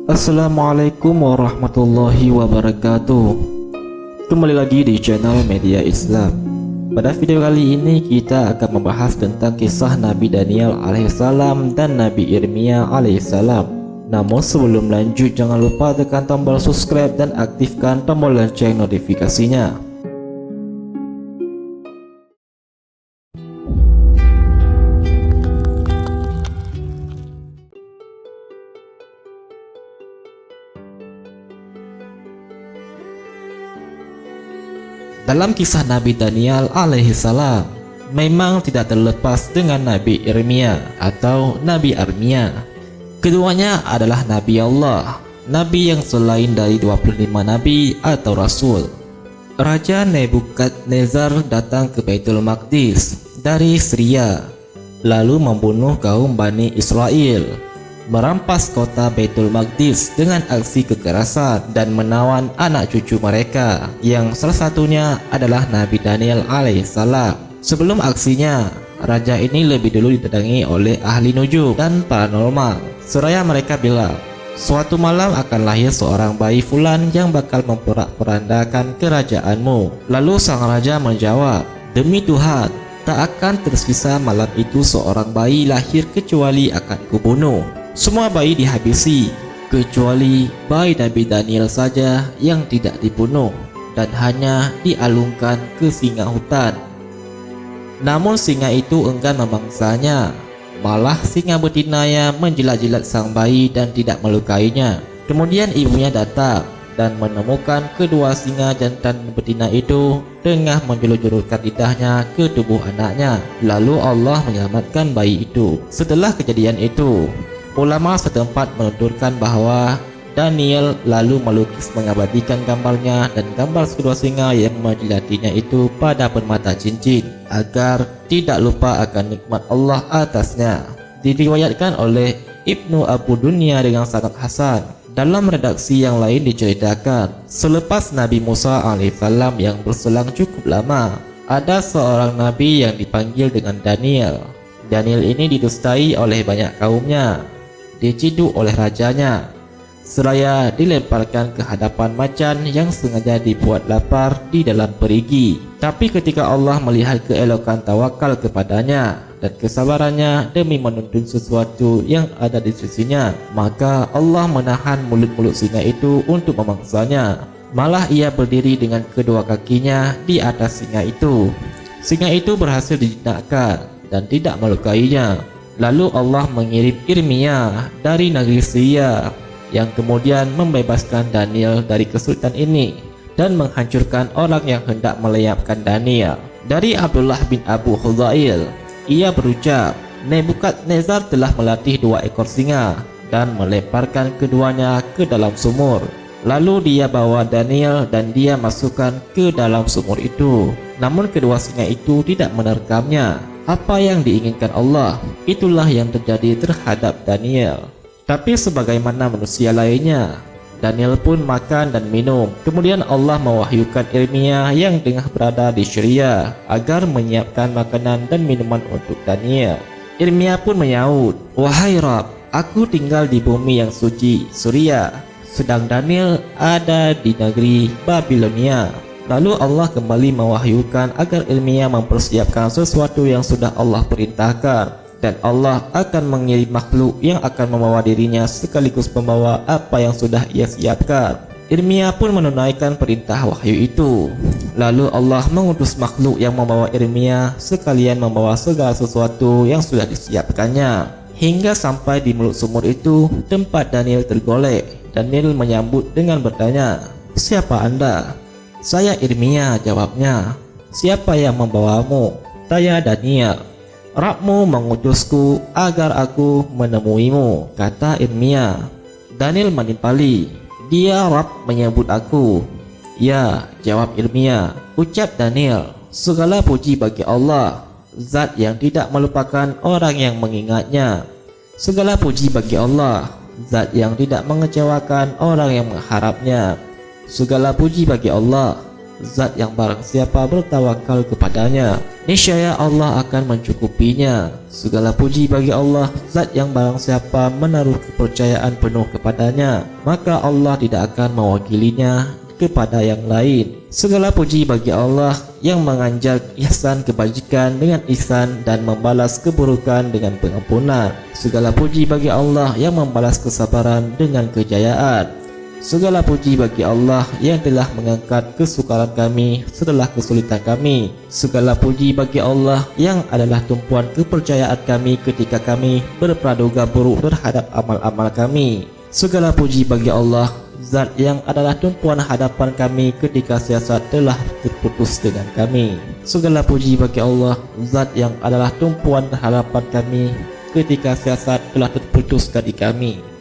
Assalamualaikum warahmatullahi wabarakatuh. Kembali lagi di channel Media Islam. Pada video kali ini kita akan membahas tentang kisah Nabi Daniel alaihissalam dan Nabi Irmia alaihissalam. Namun sebelum lanjut, jangan lupa tekan tombol subscribe dan aktifkan tombol lonceng notifikasinya. Dalam kisah Nabi Daniel alaihissalam, memang tidak terlepas dengan Nabi Irmia atau Nabi Armia. Keduanya adalah Nabi Allah, Nabi yang selain dari 25 Nabi atau Rasul. Raja Nebukadnezar datang ke Baitul Maqdis dari Syria, lalu membunuh kaum Bani Israel, merampas kota Baitul Maqdis dengan aksi kekerasan dan menawan anak cucu mereka, yang salah satunya adalah Nabi Daniel alaihissalam. Sebelum aksinya, raja ini lebih dulu didatangi oleh ahli nujum dan paranormal. Seraya mereka bilang, suatu malam akan lahir seorang bayi fulan yang bakal memporak-porandakan kerajaanmu. Lalu sang raja menjawab, demi Tuhan, tak akan tersisa malam itu seorang bayi lahir kecuali akan kubunuh. Semua bayi dihabisi, kecuali bayi Nabi Daniel saja yang tidak dibunuh dan hanya dialungkan ke singa hutan. Namun singa itu enggan memangsanya, malah singa betinanya menjilat-jilat sang bayi dan tidak melukainya. Kemudian ibunya datang dan menemukan kedua singa jantan betina itu tengah menjulur-julurkan lidahnya ke tubuh anaknya. Lalu Allah menyelamatkan bayi itu. Setelah kejadian itu, ulama setempat menuturkan bahwa Daniel lalu melukis mengabadikan gambarnya dan gambar kedua singa yang menjilatinya itu pada permata cincin agar tidak lupa akan nikmat Allah atasnya. Diriwayatkan oleh Ibnu Abu Dunya dengan sanad hasan. Dalam redaksi yang lain diceritakan, selepas Nabi Musa alaihissalam yang berselang cukup lama, ada seorang nabi yang dipanggil dengan Daniel. Daniel ini didustai oleh banyak kaumnya, diciduk oleh rajanya, seraya dilemparkan ke hadapan macan yang sengaja dibuat lapar di dalam perigi. Tapi ketika Allah melihat keelokan tawakal kepadanya dan kesabarannya demi menuntun sesuatu yang ada di sisinya, maka Allah menahan mulut-mulut singa itu untuk memangsanya. Malah ia berdiri dengan kedua kakinya di atas singa itu. Singa itu berhasil dijinakkan dan tidak melukainya. Lalu Allah mengirim Irmia dari negeri Syria yang kemudian membebaskan Daniel dari kesulitan ini dan menghancurkan orang yang hendak melayapkan Daniel. Dari Abdullah bin Abu Hudzail, ia berucap, Nebukadnezar telah melatih 2 ekor singa dan melemparkan keduanya ke dalam sumur. Lalu dia bawa Daniel dan dia masukkan ke dalam sumur itu. Namun kedua singa itu tidak menerkamnya. Apa yang diinginkan Allah, itulah yang terjadi terhadap Daniel. Tapi sebagaimana manusia lainnya, Daniel pun makan dan minum. Kemudian Allah mewahyukan Irmia yang tengah berada di Syria agar menyiapkan makanan dan minuman untuk Daniel. Irmia pun menyaut, wahai Rabb, aku tinggal di bumi yang suci, Syria, sedang Daniel ada di negeri Babilonia. Lalu Allah kembali mewahyukan agar Irmia mempersiapkan sesuatu yang sudah Allah perintahkan, dan Allah akan mengirim makhluk yang akan membawa dirinya sekaligus membawa apa yang sudah ia siapkan. Irmia pun menunaikan perintah wahyu itu. Lalu Allah mengutus makhluk yang membawa Irmia sekalian membawa segala sesuatu yang sudah disiapkannya, hingga sampai di mulut sumur itu tempat Daniel tergolek. Daniel menyambut dengan bertanya, siapa Anda? Saya Irmia, jawabnya. Siapa yang membawamu? Tanya Daniel. Rabbmu mengutusku agar aku menemuimu, kata Irmia. Daniel menimpali, dia Rabb menyebut aku. Ya, jawab Irmia. Ucap Daniel, segala puji bagi Allah, zat yang tidak melupakan orang yang mengingatnya. Segala puji bagi Allah, zat yang tidak mengecewakan orang yang mengharapnya. Segala puji bagi Allah, zat yang barang siapa bertawakal kepadanya, niscaya Allah akan mencukupinya. Segala puji bagi Allah, zat yang barang siapa menaruh kepercayaan penuh kepadanya, maka Allah tidak akan mewakilinya kepada yang lain. Segala puji bagi Allah yang menganjal ihsan kebajikan dengan ihsan dan membalas keburukan dengan pengampunan. Segala puji bagi Allah yang membalas kesabaran dengan kejayaan. Segala puji bagi Allah yang telah mengangkat kesukaran kami setelah kesulitan kami. Segala puji bagi Allah yang adalah tumpuan kepercayaan kami ketika kami berpraduga buruk terhadap amal-amal kami. Segala puji bagi Allah, zat yang adalah tumpuan hadapan kami ketika siasat telah terputus dengan kami. Segala puji bagi Allah, zat yang adalah tumpuan hadapan kami ketika siasat telah terputus dari kami.